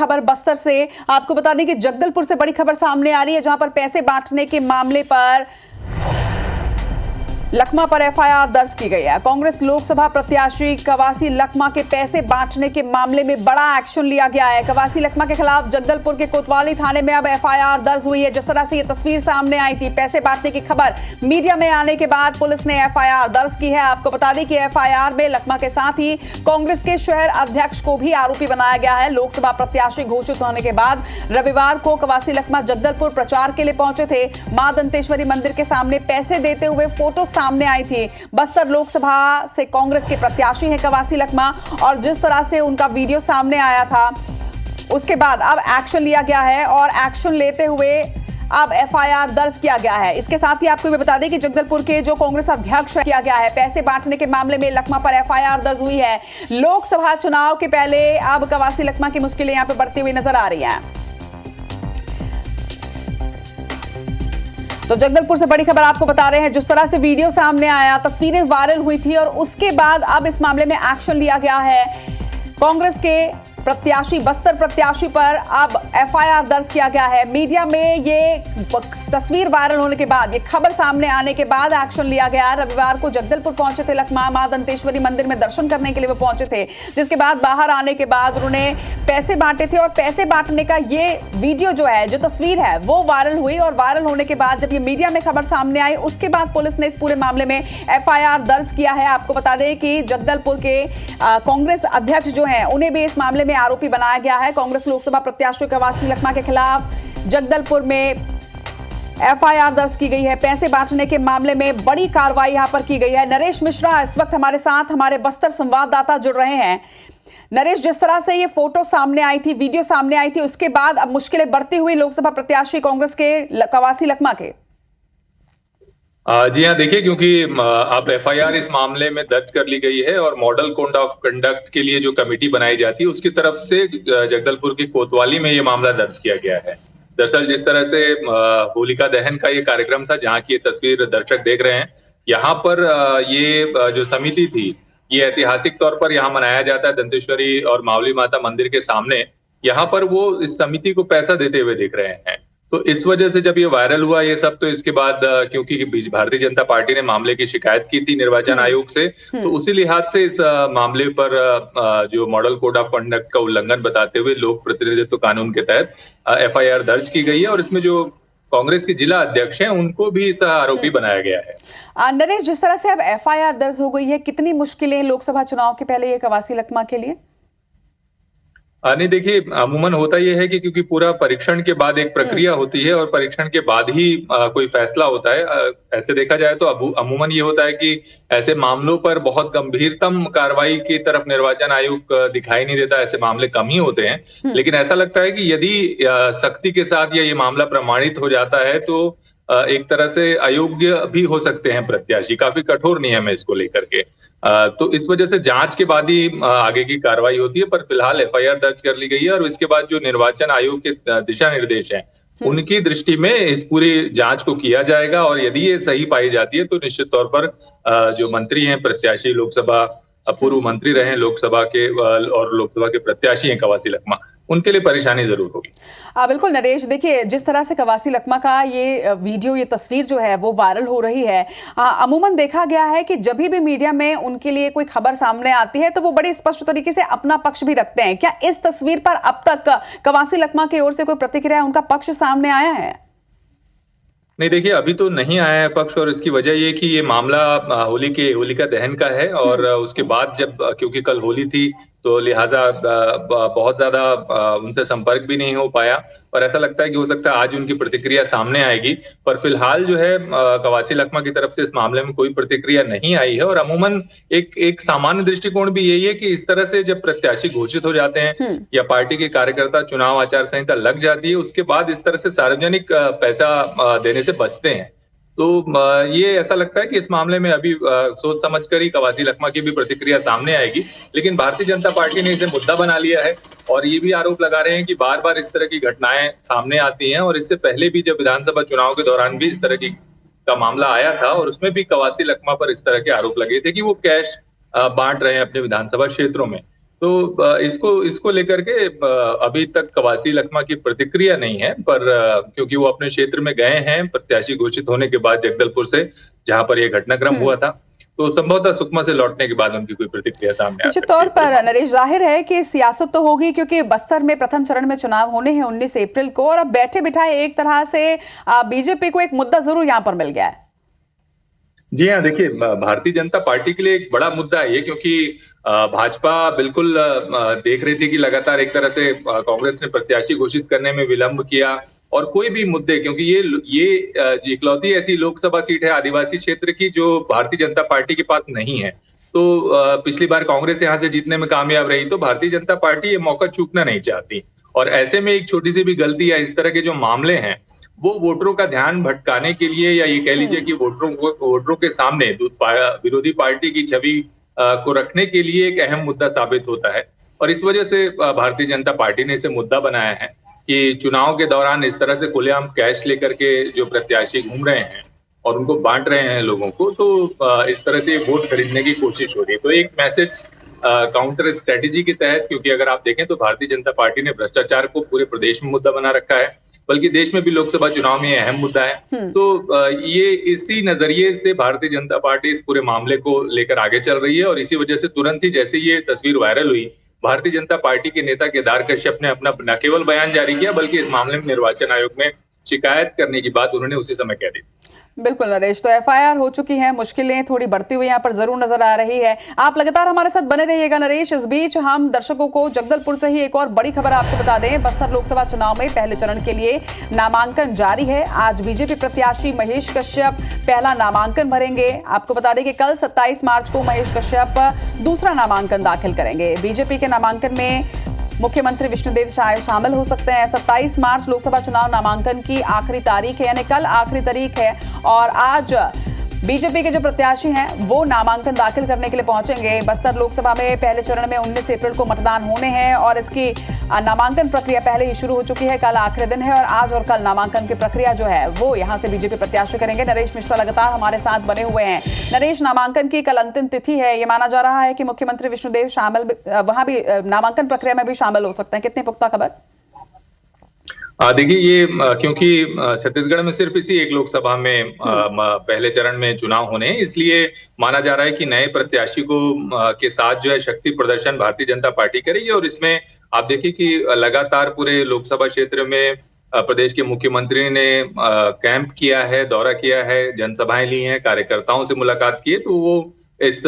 खबर बस्तर से। आपको बता दें कि जगदलपुर से बड़ी खबर सामने आ रही है, जहां पर पैसे बांटने के मामले पर लखमा पर एफआईआर दर्ज की गई है। कांग्रेस लोकसभा प्रत्याशी कवासी लखमा के पैसे बांटने के मामले में बड़ा एक्शन लिया गया है। कवासी लखमा के खिलाफ जगदलपुर के कोतवाली थाने में अब एफआईआर दर्ज हुई है। जिस तरह से ये तस्वीर सामने आई थी, पैसे बांटने की खबर मीडिया में आने के बाद पुलिस ने एफआईआर दर्ज की है। आपको बता दें कि एफआईआर में लखमा के साथ ही कांग्रेस के शहर अध्यक्ष को भी आरोपी बनाया गया है। लोकसभा प्रत्याशी घोषित होने के बाद रविवार को कवासी लखमा जगदलपुर प्रचार के लिए पहुंचे थे। मां दंतेश्वरी मंदिर के सामने पैसे देते हुए फोटो सामने आई थी। बस्तर लोकसभा से कांग्रेस के प्रत्याशी हैं कवासी लखमा, और जिस तरह से उनका वीडियो सामने आया था, उसके बाद अब एक्शन लिया गया है और एक्शन लेते हुए अब एफआईआर दर्ज किया गया है। इसके साथ ही आपको भी बता दें कि जगदलपुर के जो कांग्रेस अध्यक्ष किया गया है, पैसे बांटने के मामले में लखमा पर एफआईआर दर्ज हुई है। लोकसभा चुनाव के पहले अब कवासी लखमा की मुश्किलें यहां पर बढ़ती हुई नजर आ रही हैं। तो जगदलपुर से बड़ी खबर आपको बता रहे हैं। जिस तरह से वीडियो सामने आया, तस्वीरें वायरल हुई थी और उसके बाद अब इस मामले में एक्शन लिया गया है। कांग्रेस के प्रत्याशी, बस्तर प्रत्याशी पर अब एफआईआर दर्ज किया गया है। मीडिया में ये तस्वीर वायरल होने के बाद, ये खबर सामने आने के बाद एक्शन लिया गया। रविवार को जगदलपुर पहुंचे थे लखमा, मां दंतेश्वरी मंदिर में दर्शन करने के लिए वो पहुंचे थे, जिसके बाद बाहर आने के बाद उन्होंने पैसे बांटे थे और पैसे बांटने का ये वीडियो जो है, जो तस्वीर है, वो वायरल हुई। और वायरल होने के बाद जब ये मीडिया में खबर सामने आई, उसके बाद पुलिस ने इस पूरे मामले में एफआईआर दर्ज किया है। आपको बता दें कि जगदलपुर के कांग्रेस अध्यक्ष जो हैं, उन्हें भी इस मामले में आरोपी बनाया गया है। कांग्रेस लोकसभा प्रत्याशी कवासी लखमा के खिलाफ जगदलपुर में एफआईआर दर्ज की गई है। पैसे बांटने के मामले में बड़ी कार्रवाई यहां पर की गई है। नरेश मिश्रा इस वक्त हमारे साथ, हमारे बस्तर संवाददाता जुड़ रहे हैं। नरेश, जिस तरह से ये फोटो सामने आई थी, वीडियो सामने आई थी, उसके बाद अब मुश्किलें बढ़ती हुई लोकसभा प्रत्याशी कांग्रेस के कवासी लखमा के। जी हाँ, देखिए, क्योंकि अब एफआईआर इस मामले में दर्ज कर ली गई है और मॉडल कोड ऑफ कंडक्ट के लिए जो कमेटी बनाई जाती है, उसकी तरफ से जगदलपुर की कोतवाली में ये मामला दर्ज किया गया है। दरअसल जिस तरह से होलिका दहन का ये कार्यक्रम था, जहाँ की ये तस्वीर दर्शक देख रहे हैं, यहाँ पर ये जो समिति थी, ये ऐतिहासिक तौर पर यहाँ मनाया जाता है दंतेश्वरी और मावली माता मंदिर के सामने। यहाँ पर वो इस समिति को पैसा देते हुए दिख रहे हैं। तो इस वजह से जब ये वायरल हुआ ये सब, तो इसके बाद क्योंकि भारतीय जनता पार्टी ने मामले की शिकायत की थी निर्वाचन आयोग से, तो उसी लिहाज से इस मामले पर जो मॉडल कोड ऑफ कंडक्ट का उल्लंघन बताते हुए लोक प्रतिनिधित्व कानून के तहत एफआईआर दर्ज की गई है और इसमें जो कांग्रेस के जिला अध्यक्ष हैं उनको भी इस आरोपी बनाया गया है। नरेश, जिस तरह से अब एफआईआर दर्ज हो गई है, कितनी मुश्किलें लोकसभा चुनाव के पहले ये कवासी लखमा के लिए? नहीं, देखिए, अमूमन होता यह है कि क्योंकि पूरा परीक्षण के बाद एक प्रक्रिया होती है और परीक्षण के बाद ही कोई फैसला होता है। ऐसे देखा जाए तो अमूमन ये होता है कि ऐसे मामलों पर बहुत गंभीरतम कार्रवाई की तरफ निर्वाचन आयोग दिखाई नहीं देता, ऐसे मामले कम ही होते हैं। लेकिन ऐसा लगता है कि यदि सख्ती के साथ ये मामला प्रमाणित हो जाता है तो एक तरह से अयोग्य भी हो सकते हैं प्रत्याशी। काफी कठोर नियम है इसको लेकर के। तो इस वजह से जांच के बाद ही आगे की कार्रवाई होती है। पर फिलहाल एफआईआर दर्ज कर ली गई है और इसके बाद जो निर्वाचन आयोग के दिशा निर्देश हैं, उनकी दृष्टि में इस पूरी जांच को किया जाएगा और यदि ये सही पाई जाती है तो निश्चित तौर पर जो मंत्री हैं, प्रत्याशी, लोकसभा पूर्व मंत्री रहे लोकसभा के और लोकसभा के प्रत्याशी हैं कवासी लखमा, उनके लिए परेशानी जरूर होगी। बिल्कुल नरेश, देखिए, जिस तरह से कवासी लखमा का ये वीडियो, ये तस्वीर जो है वो वायरल हो रही है, अमूमन देखा गया है कि जब भी मीडिया में उनके लिए कोई खबर सामने आती है तो वो बड़ी स्पष्ट तरीके से अपना पक्ष भी रखते हैं। क्या इस तस्वीर पर अब तक कवासी लखमा की ओर से कोई प्रतिक्रिया, उनका पक्ष सामने आया है? नहीं, देखिए, अभी तो नहीं आया है पक्ष और इसकी वजह ये कि ये मामला होलिका दहन का है और उसके बाद जब, क्योंकि कल होली थी तो लिहाजा बहुत ज्यादा उनसे संपर्क भी नहीं हो पाया और ऐसा लगता है कि हो सकता है आज उनकी प्रतिक्रिया सामने आएगी। पर फिलहाल जो है कवासी लखमा की तरफ से इस मामले में कोई प्रतिक्रिया नहीं आई है और अमूमन एक सामान्य दृष्टिकोण भी यही है कि इस तरह से जब प्रत्याशी घोषित हो जाते हैं या पार्टी के कार्यकर्ता चुनाव आचार संहिता लग जाती है, उसके बाद इस तरह से सार्वजनिक पैसा देने से बचते हैं। तो ये ऐसा लगता है कि इस मामले में अभी सोच समझकर ही कवासी लखमा की भी प्रतिक्रिया सामने आएगी। लेकिन भारतीय जनता पार्टी ने इसे मुद्दा बना लिया है और ये भी आरोप लगा रहे हैं कि बार बार इस तरह की घटनाएं सामने आती हैं और इससे पहले भी जब विधानसभा चुनाव के दौरान भी इस तरह की का मामला आया था और उसमें भी कवासी लखमा पर इस तरह के आरोप लगे थे कि वो कैश बांट रहे हैं अपने विधानसभा क्षेत्रों में। तो इसको लेकर के अभी तक कवासी लखमा की प्रतिक्रिया नहीं है, पर क्योंकि वो अपने क्षेत्र में गए हैं प्रत्याशी घोषित होने के बाद जगदलपुर से, जहां पर यह घटनाक्रम हुआ था, तो संभवतः सुकमा से लौटने के बाद उनकी कोई प्रतिक्रिया सामने आ सकती है। निश्चित तौर पर नरेश, जाहिर है कि सियासत तो होगी, क्योंकि बस्तर में प्रथम चरण में चुनाव होने हैं 19 अप्रैल को, और अब बैठे बिठाए एक तरह से बीजेपी को एक मुद्दा जरूर यहां पर मिल गया है। जी हाँ, देखिए भारतीय जनता पार्टी के लिए एक बड़ा मुद्दा है ये, क्योंकि भाजपा बिल्कुल देख रही थी कि लगातार एक तरह से कांग्रेस ने प्रत्याशी घोषित करने में विलंब किया, और कोई भी मुद्दे, क्योंकि ये इकलौती ऐसी लोकसभा सीट है आदिवासी क्षेत्र की जो भारतीय जनता पार्टी के पास नहीं है। तो पिछली बार कांग्रेस यहाँ से जीतने में कामयाब रही, तो भारतीय जनता पार्टी ये मौका चूकना नहीं चाहती, और ऐसे में एक छोटी सी भी गलती या इस तरह के जो मामले हैं वो वोटरों का ध्यान भटकाने के लिए, या ये कह लीजिए कि वोटरों के सामने विरोधी पार्टी की छवि को रखने के लिए एक अहम मुद्दा साबित होता है। और इस वजह से भारतीय जनता पार्टी ने इसे मुद्दा बनाया है कि चुनाव के दौरान इस तरह से खुलेआम कैश लेकर के जो प्रत्याशी घूम रहे हैं और उनको बांट रहे हैं लोगों को, तो इस तरह से वोट खरीदने की कोशिश हो रही है। तो एक मैसेज काउंटर स्ट्रेटेजी के तहत, क्योंकि अगर आप देखें तो भारतीय जनता पार्टी ने भ्रष्टाचार को पूरे प्रदेश में मुद्दा बना रखा है, बल्कि देश में भी लोकसभा चुनाव में अहम मुद्दा है। तो ये इसी नजरिए से भारतीय जनता पार्टी इस पूरे मामले को लेकर आगे चल रही है, और इसी वजह से तुरंत ही जैसे ये तस्वीर वायरल हुई, भारतीय जनता पार्टी के नेता केदार कश्यप ने अपना न केवल बयान जारी किया, बल्कि इस मामले में निर्वाचन आयोग में शिकायत करने की बात उन्होंने उसी समय कह दी। बिल्कुल नरेश, तो एफआईआर हो चुकी है, मुश्किलें थोड़ी बढ़ती हुई यहाँ पर जरूर नजर आ रही है। आप लगातार हमारे साथ बने रहिएगा नरेश। इस बीच हम दर्शकों को जगदलपुर से ही एक और बड़ी खबर आपको बता दें। बस्तर लोकसभा चुनाव में पहले चरण के लिए नामांकन जारी है। आज बीजेपी प्रत्याशी महेश कश्यप पहला नामांकन भरेंगे। आपको बता दें कि कल 27 मार्च को महेश कश्यप दूसरा नामांकन दाखिल करेंगे। बीजेपी के नामांकन में मुख्यमंत्री विष्णुदेव साय शामिल हो सकते हैं। 27 मार्च लोकसभा चुनाव नामांकन की आखिरी तारीख है, यानी कल आखिरी तारीख है, और आज बीजेपी के जो प्रत्याशी हैं वो नामांकन दाखिल करने के लिए पहुंचेंगे। बस्तर लोकसभा में पहले चरण में 19 अप्रैल को मतदान होने हैं, और इसकी नामांकन प्रक्रिया पहले ही शुरू हो चुकी है। कल आखिरी दिन है, और आज और कल नामांकन की प्रक्रिया जो है वो यहां से बीजेपी प्रत्याशी करेंगे। नरेश मिश्रा लगातार हमारे साथ बने हुए हैं। नरेश, नामांकन की कल अंतिम तिथि है, ये माना जा रहा है कि मुख्यमंत्री विष्णुदेव शामिल वहां भी नामांकन प्रक्रिया में भी शामिल हो सकते हैं। कितनी पुख्ता खबर? देखिए, ये क्योंकि छत्तीसगढ़ में सिर्फ इसी एक लोकसभा में पहले चरण में चुनाव होने हैं, इसलिए माना जा रहा है कि नए प्रत्याशी को के साथ जो है शक्ति प्रदर्शन भारतीय जनता पार्टी करेगी। और इसमें आप देखिए कि लगातार पूरे लोकसभा क्षेत्र में प्रदेश के मुख्यमंत्री ने कैंप किया है, दौरा किया है, जनसभाएं ली हैं, कार्यकर्ताओं से मुलाकात की है, तो वो इस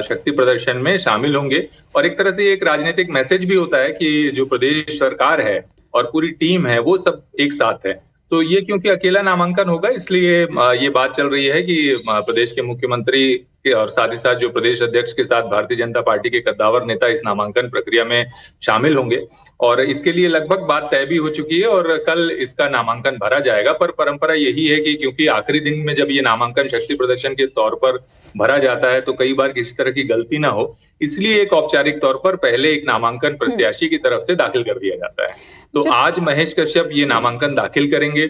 शक्ति प्रदर्शन में शामिल होंगे। और एक तरह से एक राजनीतिक मैसेज भी होता है कि जो प्रदेश सरकार है और पूरी टीम है वो सब एक साथ है। तो ये क्योंकि अकेला नामांकन होगा, इसलिए ये बात चल रही है कि प्रदेश के मुख्यमंत्री के और साथ ही साथ जो प्रदेश अध्यक्ष के साथ भारतीय जनता पार्टी के कद्दावर नेता इस नामांकन प्रक्रिया में शामिल होंगे, और इसके लिए लगभग बात तय भी हो चुकी है, और कल इसका नामांकन भरा जाएगा। पर परंपरा यही है कि क्योंकि आखिरी दिन में जब ये नामांकन शक्ति प्रदर्शन के तौर पर भरा जाता है तो कई बार किसी तरह की गलती ना हो, इसलिए एक औपचारिक तौर पर पहले एक नामांकन प्रत्याशी की तरफ से दाखिल कर दिया जाता है। तो आज महेश कश्यप ये नामांकन दाखिल करेंगे।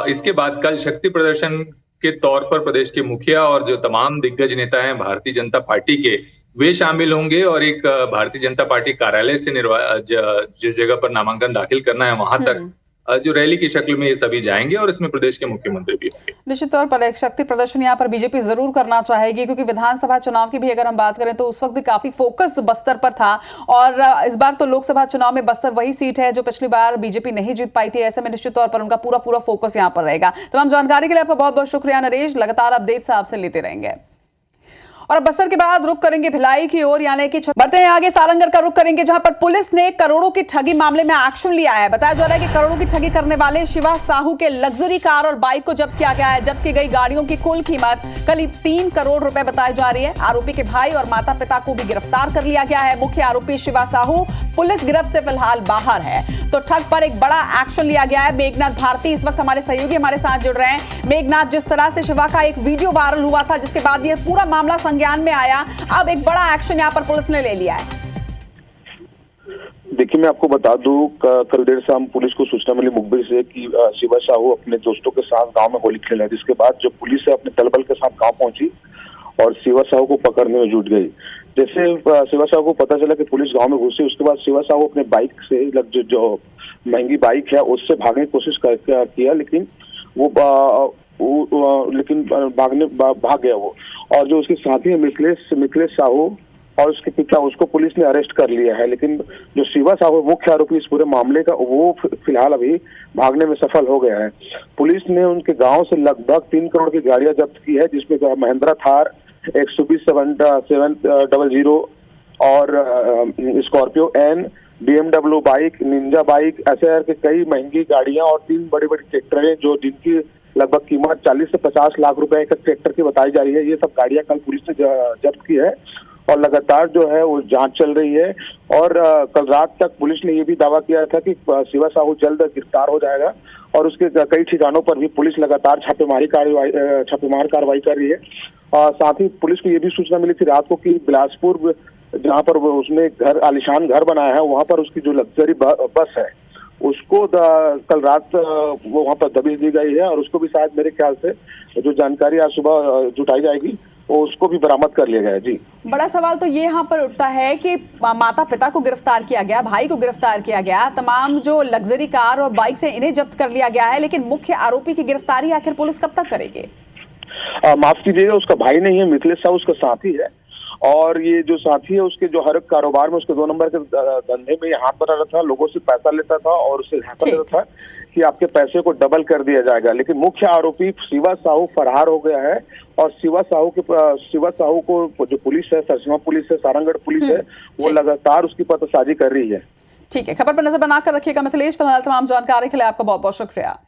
इसके बाद कल शक्ति प्रदर्शन के तौर पर प्रदेश के मुखिया और जो तमाम दिग्गज नेता हैं भारतीय जनता पार्टी के, वे शामिल होंगे, और एक भारतीय जनता पार्टी कार्यालय से जिस जगह पर नामांकन दाखिल करना है वहां तक जो रैली की शक्ल में ये सभी जाएंगे, और इसमें प्रदेश के मुख्यमंत्री भी होंगे। निश्चित तौर पर एक शक्ति प्रदर्शन यहाँ पर बीजेपी जरूर करना चाहेगी, क्योंकि विधानसभा चुनाव की भी अगर हम बात करें तो उस वक्त भी काफी फोकस बस्तर पर था, और इस बार तो लोकसभा चुनाव में बस्तर वही सीट है जो पिछली बार बीजेपी नहीं जीत पाई थी। ऐसे में निश्चित तौर पर उनका पूरा फोकस यहाँ पर रहेगा। तमाम जानकारी के लिए आपका बहुत बहुत शुक्रिया नरेश, लगातार अपडेट्स आपसे लेते रहेंगे। और अब बस्तर के बाद रुक करेंगे भिलाई की ओर, यानी कि बढ़ते हैं आगे, सारंगढ़ का रुक करेंगे, जहां पर पुलिस ने करोड़ों की ठगी मामले में एक्शन लिया है। बताया जा रहा है कि करोड़ों की ठगी करने वाले शिवा साहू के लग्जरी कार और बाइक को जब्त किया गया है। जब्त की गई गाड़ियों की कुल कीमत करीब 3 करोड़ रुपए बताई जा रही है। आरोपी के भाई और माता पिता को भी गिरफ्तार कर लिया गया है। मुख्य आरोपी शिवा साहू पुलिस गिरफ्त से फिलहाल बाहर है। तो ठग पर एक बड़ा एक्शन लिया गया है। मेघनाथ भारती इस वक्त हमारे सहयोगी हमारे साथ जुड़ रहे हैं। मेघनाथ, जिस तरह से शिवा का एक वीडियो वायरल हुआ था जिसके बाद ये पूरा मामला संज्ञान में आया, अब एक बड़ा एक्शन यहाँ पर पुलिस ने ले लिया है। देखिए, मैं आपको बता दूं, कल देर शाम पुलिस को सूचना मिली मुखबिर से कि शिवा साहू अपने दोस्तों के साथ गांव में होली खेल रहे थे। जिसके बाद जब पुलिस अपने दलबल के साथ गांव पहुंची और शिवा साहू को पकड़ने में जुट गई, जैसे शिवा साहू को पता चला कि पुलिस गांव में घुसी, उसके बाद शिवा साहू अपने बाइक से जो महंगी बाइक है उससे भागने की कोशिश किया, लेकिन भाग गया वो। और जो उसके साथी है मिथिलेश साहू और उसके पिता, उसको पुलिस ने अरेस्ट कर लिया है। लेकिन जो शिवा साहू मुख्य आरोपी इस पूरे मामले का, वो फिलहाल अभी भागने में सफल हो गया है। पुलिस ने उनके गांव से लगभग 3 करोड़ की गाड़ियां जब्त की है, जिसमें महिंद्रा थार 12700 और Scorpio N, BMW bike, Ninja bike, SR के कई महंगी गाड़ियां और 3 बड़ी ट्रैक्टरें, जो जिनकी लगभग कीमत 40 से 50 लाख रुपए एक ट्रैक्टर की बताई जा रही है। ये सब गाड़ियां कल पुलिस ने जब्त की है और लगातार जो है वो जांच चल रही है। और कल रात तक पुलिस ने ये भी दावा किया था कि शिवा साहू जल्द गिरफ्तार हो जाएगा और उसके कई ठिकानों पर भी पुलिस लगातार छापेमार कार्रवाई कर रही है। साथ ही पुलिस को ये भी सूचना मिली थी रात को कि बिलासपुर, जहाँ पर उसने आलीशान घर बनाया है, वहां पर उसकी जो लग्जरी बस है उसको कल रात वो वहां पर दबिश दी गई है और उसको भी शायद मेरे ख्याल से जो जानकारी आज सुबह जुटाई जाएगी वो उसको भी बरामद कर लिया गया है। जी, बड़ा सवाल तो ये यहाँ पर उठता है कि माता पिता को गिरफ्तार किया गया, भाई को गिरफ्तार किया गया, तमाम जो लग्जरी कार और बाइक से इन्हें जब्त कर लिया गया है, लेकिन मुख्य आरोपी की गिरफ्तारी आखिर पुलिस कब तक करेगी? माफ कीजिएगा, उसका भाई नहीं है, मिथिलेश साहू उसका साथी है। और ये जो साथी है उसके जो हर एक कारोबार में, उसके 2 नंबर के धंधे में हाथ बना रहा था, लोगों से पैसा लेता था और उसे हाथ देता था कि आपके पैसे को डबल कर दिया जाएगा। लेकिन मुख्य आरोपी शिवा साहू फरार हो गया है और शिवा साहू को जो पुलिस है, सरसीमा पुलिस है, सारंगढ़ पुलिस है, वो लगातार उसकी पतासाजी कर रही है। ठीक है, खबर पर नजर बनाकर रखिएगा मिथिलेश। फिलहाल तमाम जानकारी के लिए आपका बहुत बहुत शुक्रिया।